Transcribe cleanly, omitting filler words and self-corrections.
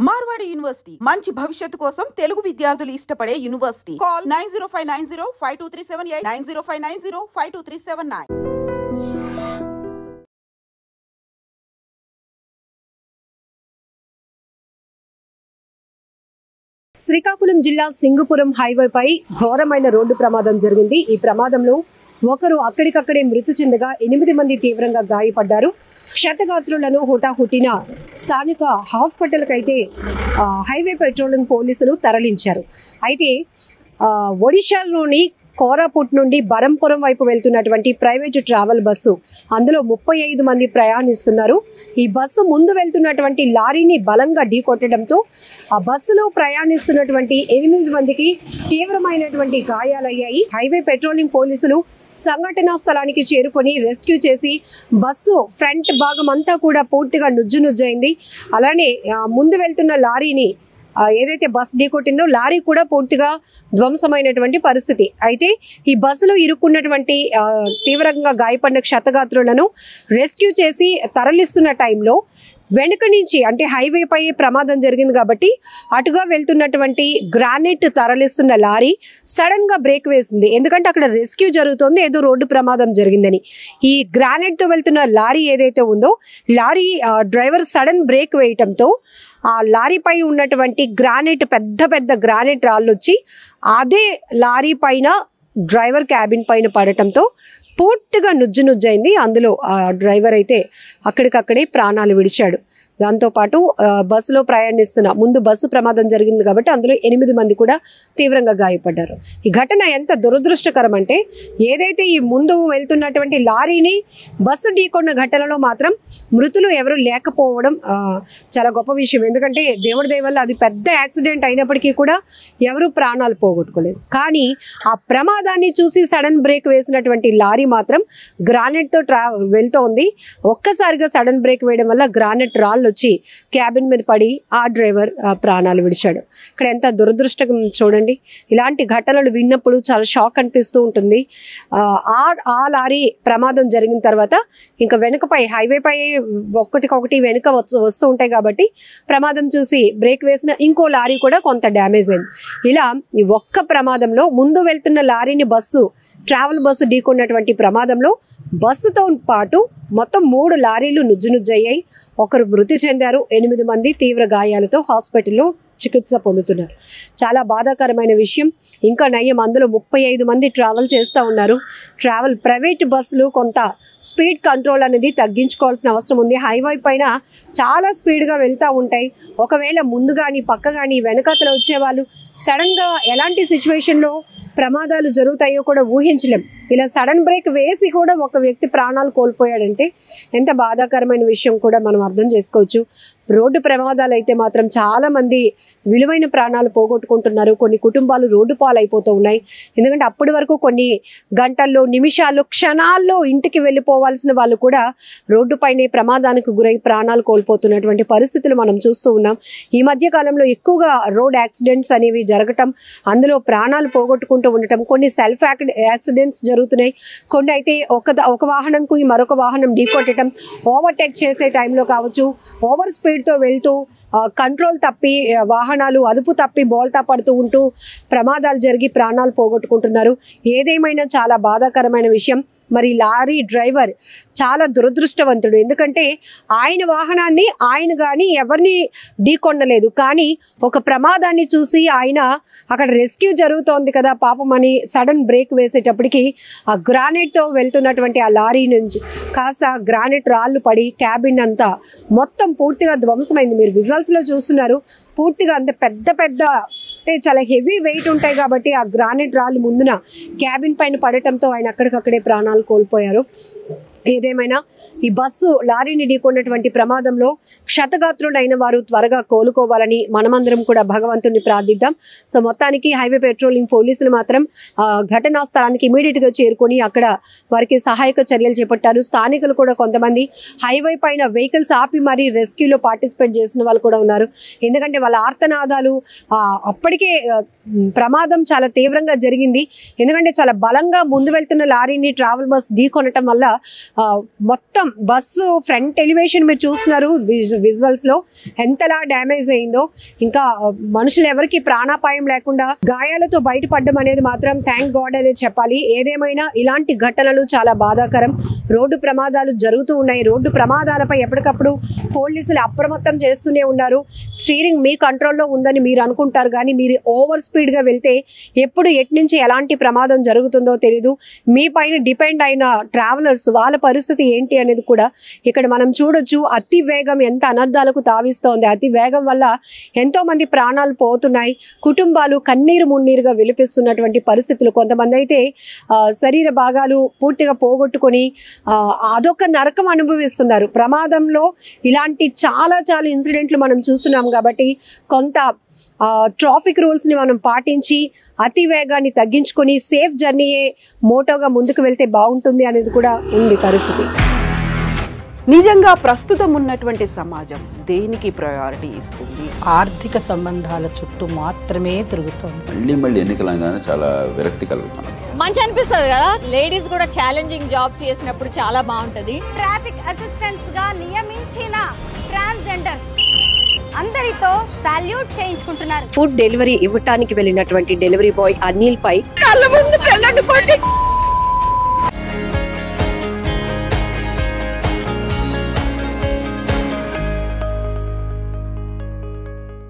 Marwadi university మంచి భవిష్యత్తు కోసం తెలుగు విద్యార్థులు ఇష్టపడే యూనివర్సిటీ. కాల్ 9059052378 9059052379. శ్రీకాకుళం జిల్లా సింగుపురం హైవేపై ఘోరమైన రోడ్డు ప్రమాదం జరిగింది. ఈ ప్రమాదంలో ఒకరు అక్కడికక్కడే మృతి చెందగా 8 మంది తీవ్రంగా గాయపడ్డారు. క్షతగాత్రులను హుటాహుటిన స్థానిక హాస్పిటల్కి అయితే హైవే పెట్రోలింగ్ పోలీసులు తరలించారు. అయితే ఒడిశాలోని కోరాపుట్ నుండి బరంపురం వైపు వెళ్తున్నటువంటి ప్రైవేటు ట్రావెల్ బస్సు, అందులో 35 మంది ప్రయాణిస్తున్నారు. ఈ బస్సు ముందు వెళ్తున్నటువంటి లారీని బలంగా ఢీకొట్టడంతో ఆ బస్సులో ప్రయాణిస్తున్నటువంటి 8 మందికి తీవ్రమైనటువంటి గాయాలయ్యాయి. హైవే పెట్రోలింగ్ పోలీసులు సంఘటనా స్థలానికి చేరుకొని రెస్క్యూ చేసి బస్సు ఫ్రంట్ భాగం అంతా కూడా పూర్తిగా నుజ్జునుజ్జైంది. అలానే ముందు వెళ్తున్న లారీని ఏదైతే బస్సు ఢీకొట్టిందో లారీ కూడా పూర్తిగా ధ్వంసమైనటువంటి పరిస్థితి. అయితే ఈ బస్సులో ఇరుక్కున్నటువంటి తీవ్రంగా గాయపడిన క్షతగాత్రులను రెస్క్యూ చేసి తరలిస్తున్న టైంలో వెనుక నుంచి, అంటే హైవేపై ప్రమాదం జరిగింది కాబట్టి అటుగా వెళ్తున్నటువంటి గ్రానైట్ తరలిస్తున్న లారీ సడన్ గా బ్రేక్ వేసింది. ఎందుకంటే అక్కడ రెస్క్యూ జరుగుతుంది, ఏదో రోడ్డు ప్రమాదం జరిగిందని. ఈ గ్రానైట్ తో వెళ్తున్న లారీ ఏదైతే ఉందో లారీ డ్రైవర్ సడన్ బ్రేక్ వేయటంతో ఆ లారీపై ఉన్నటువంటి గ్రానైట్ పెద్ద పెద్ద గ్రానైట్ రాళ్ళు వచ్చి అదే లారీ పైన డ్రైవర్ క్యాబిన్ పైన పడటంతో పూర్తిగా నుజ్జునుజ్జైంది. అందులో ఆ డ్రైవర్ అయితే అక్కడికక్కడే ప్రాణాలు విడిచాడు. దాంతోపాటు బస్సులో ప్రయాణిస్తున్న ముందు బస్సు ప్రమాదం జరిగింది కాబట్టి అందులో 8 మంది కూడా తీవ్రంగా గాయపడ్డారు. ఈ ఘటన ఎంత దురదృష్టకరం అంటే, ఏదైతే ఈ ముందు వెళ్తున్నటువంటి లారీని బస్సు ఢీకొన్న ఘటనలో మాత్రం మృతులు ఎవరు లేకపోవడం చాలా గొప్ప విషయం. ఎందుకంటే దేవుడి దయ వల్ల అది పెద్ద యాక్సిడెంట్ అయినప్పటికీ కూడా ఎవరు ప్రాణాలు పోగొట్టుకోలేదు. కానీ ఆ ప్రమాదాన్ని చూసి సడన్ బ్రేక్ వేసినటువంటి లారీ మాత్రం గ్రానైట్తో వెళ్తోంది. ఒక్కసారిగా సడన్ బ్రేక్ వేయడం వల్ల గ్రానైట్ రాళ్ళు వచ్చి క్యాబిన్ మీద పడి ఆ డ్రైవర్ ప్రాణాలు విడిచాడు. ఇక్కడ ఎంత దురదృష్టం చూడండి. ఇలాంటి ఘటనలు విన్నప్పుడు చాలా షాక్ అనిపిస్తూ ఉంటుంది. ఆ లారీ ప్రమాదం జరిగిన తర్వాత ఇంకా వెనుకపై హైవేపై ఒక్కటికొకటి వెనుక వస్తూ ఉంటాయి కాబట్టి ప్రమాదం చూసి బ్రేక్ వేసిన ఇంకో లారీ కూడా కొంత డ్యామేజ్ అయింది. ఇలా ఈ ఒక్క ప్రమాదంలో ముందు వెళ్తున్న లారీని ట్రావెల్ బస్సు ఢీకొన్నటువంటి ప్రమాదంలో బస్సుతో పాటు మొత్తం 3 లారీలు నుజ్జునుజ్జయ్యాయి. ఒకరు మృతి చెందారు. 8 మంది తీవ్ర గాయాలతో హాస్పిటల్లో చికిత్స పొందుతున్నారు. చాలా బాధాకరమైన విషయం. ఇంకా నయం, అందులో 35 మంది ట్రావెల్ చేస్తూ ఉన్నారు. ప్రైవేట్ బస్సులు కొంత స్పీడ్ కంట్రోల్ అనేది తగ్గించుకోవాల్సిన అవసరం ఉంది. హైవే పైన చాలా స్పీడ్గా వెళ్తూ ఉంటాయి. ఒకవేళ ముందు కానీ పక్క కానీ వెనకాతలు వచ్చేవాళ్ళు సడన్గా ఎలాంటి సిచ్యువేషన్లో ప్రమాదాలు జరుగుతాయో కూడా ఊహించలేం. ఇలా సడన్ బ్రేక్ వేసి కూడా ఒక వ్యక్తి ప్రాణాలు కోల్పోయాడంటే ఎంత బాధాకరమైన విషయం కూడా మనం అర్థం చేసుకోవచ్చు. రోడ్డు ప్రమాదాలు అయితే మాత్రం చాలామంది విలువైన ప్రాణాలు పోగొట్టుకుంటున్నారు. కొన్ని కుటుంబాలు రోడ్డు పాలైపోతూ ఉన్నాయి. ఎందుకంటే అప్పటి వరకు కొన్ని గంటల్లో, నిమిషాల్లో, క్షణాల్లో ఇంటికి వెళ్ళిపోవాల్సిన వాళ్ళు కూడా రోడ్డు పైనే ప్రమాదానికి గురై ప్రాణాలు కోల్పోతున్నటువంటి పరిస్థితులు మనం చూస్తూ ఉన్నాం. ఈ మధ్య కాలంలో ఎక్కువగా రోడ్ యాక్సిడెంట్స్ అనేవి జరగటం, అందులో ప్రాణాలు పోగొట్టుకుంటూ ఉండటం, కొన్ని సెల్ఫ్ యాక్సిడెంట్స్ జరుగుతున్నాయి. కొన్ని అయితే ఒక వాహనంకు మరొక వాహనం ఢీకొట్టడం, ఓవర్టేక్ చేసే టైంలో కావచ్చు, ఓవర్ స్పీడ్తో వెళ్తూ కంట్రోల్ తప్పి వాహనాలు అదుపు తప్పి బోల్తా పడుతూ ఉంటూ ప్రమాదాలు జరిగి ప్రాణాలు పోగొట్టుకుంటున్నారు. ఏదేమైనా చాలా బాధాకరమైన విషయం. మరి లారీ డ్రైవర్ చాలా దురదృష్టవంతుడు. ఎందుకంటే ఆయన వాహనాన్ని ఆయన కానీ ఎవరిని ఢీకొనలేదు. కానీ ఒక ప్రమాదాన్ని చూసి ఆయన అక్కడ రెస్క్యూ జరుగుతోంది కదా పాపం అని సడన్ బ్రేక్ వేసేటప్పటికి ఆ గ్రానైట్తో వెళ్తున్నటువంటి ఆ లారీ నుంచి కాస్త గ్రానైట్ రాళ్ళు పడి క్యాబిన్ అంతా మొత్తం పూర్తిగా ధ్వంసమైంది. మీరు విజువల్స్లో చూస్తున్నారు. పూర్తిగా అంత పెద్ద పెద్ద, అంటే చాలా హెవీ వెయిట్ ఉంటాయి కాబట్టి ఆ గ్రానైట్ రాళ్ళు ముందున క్యాబిన్ పైన పడటంతో ఆయన అక్కడికక్కడే ప్రాణాలు కోల్పోయారు. ఏదేమైనా ఈ బస్సు లారీని ఢీకొన్నటువంటి ప్రమాదంలో క్షతగాత్రులైన వారు త్వరగా కోలుకోవాలని మనమందరం కూడా భగవంతుని ప్రార్థిద్దాం. సో మొత్తానికి హైవే పెట్రోలింగ్ పోలీసులు మాత్రం ఘటనా స్థలానికి ఇమీడియట్గా చేరుకొని అక్కడ వారికి సహాయక చర్యలు చేపట్టారు. స్థానికులు కూడా కొంతమంది హైవే పైన వెహికల్స్ ఆపి మరీ రెస్క్యూలో పార్టిసిపేట్ చేసిన వాళ్ళు కూడా ఉన్నారు. ఎందుకంటే వాళ్ళ ఆర్తనాదాలు అప్పటికే ప్రమాదం చాలా తీవ్రంగా జరిగింది. ఎందుకంటే చాలా బలంగా ముందు వెళ్తున్న లారీని ట్రావెల్ బస్ ఢీకొనటం వల్ల మొత్తం బస్సు ఫ్రంట్ ఎలివేషన్ మీరు చూస్తున్నారు విజువల్స్ లో ఎంతలా డ్యామేజ్ అయిందో. ఇంకా మనుషులు ఎవరికి ప్రాణాపాయం లేకుండా గాయాలతో బయటపడడం అనేది మాత్రం థ్యాంక్ గాడ్ అనేది చెప్పాలి. ఏదేమైనా ఇలాంటి ఘటనలు చాలా బాధాకరం. రోడ్డు ప్రమాదాలు జరుగుతూ ఉన్నాయి. రోడ్డు ప్రమాదాలపై ఎప్పటికప్పుడు పోలీసులు అప్రమత్తం చేస్తూనే ఉన్నారు. స్టీరింగ్ మీ కంట్రోల్లో ఉందని మీరు అనుకుంటారు, కానీ మీరు ఓవర్ స్పీడ్ గా వెళ్తే ఎప్పుడు నుంచి ఎలాంటి ప్రమాదం జరుగుతుందో తెలీదు. మీ పైన డిపెండ్ అయిన ట్రావెలర్స్ వాళ్ళ పరిస్థితి ఏంటి అనేది కూడా ఇక్కడ మనం చూడొచ్చు. అతి వేగం ఎంత అనర్థాలకు తావిస్తోంది. అతి వేగం వల్ల ఎంతో మంది ప్రాణాలు పోతున్నాయి. కుటుంబాలు కన్నీరు మున్నీరుగా విలిపిస్తున్నటువంటి పరిస్థితులు. కొంతమంది అయితే శరీర భాగాలు పూర్తిగా పోగొట్టుకొని అదొక నరకం అనుభవిస్తున్నారు. ప్రమాదంలో ఇలాంటి చాలా చాలా ఇన్సిడెంట్లు మనం చూస్తున్నాం. కాబట్టి కొంత ట్రాఫిక్ రూల్స్ ని మనం పాటించి అతి వేగాన్ని తగ్గించుకొని సేఫ్ జర్నీయే మోటోగా ముందుకు వెళ్తే బాగుంటుంది అనేది కూడా ఉంది పరిస్థితి. నిజంగా ప్రస్తుతం ఉన్నటువంటి సమాజం దేనికి ప్రయారిటీ ఇస్తుంది? ఆర్థిక సంబంధాల చుట్టూ మాత్రమే తిరుగుతుంది. మళ్ళీ ఎన్నికలంగానే చాలా విరక్తి కలుగుతాం. మంచి అనిపిస్తుంది కదా, లేడీస్ కూడా ఛాలెంజింగ్ జాబ్స్ చేసినప్పుడు చాలా బాగుంటది. ట్రాఫిక్ అసిస్టెంట్స్ గా నియమించిన ట్రాన్స్జెండర్స్ అందరితో సాల్యూట్ చేయించుకుంటున్నారు. ఫుడ్ డెలివరీ ఇవ్వటానికి వెళ్ళినటువంటి డెలివరీ బాయ్ అనిల్ పై కళ్ళ ముందు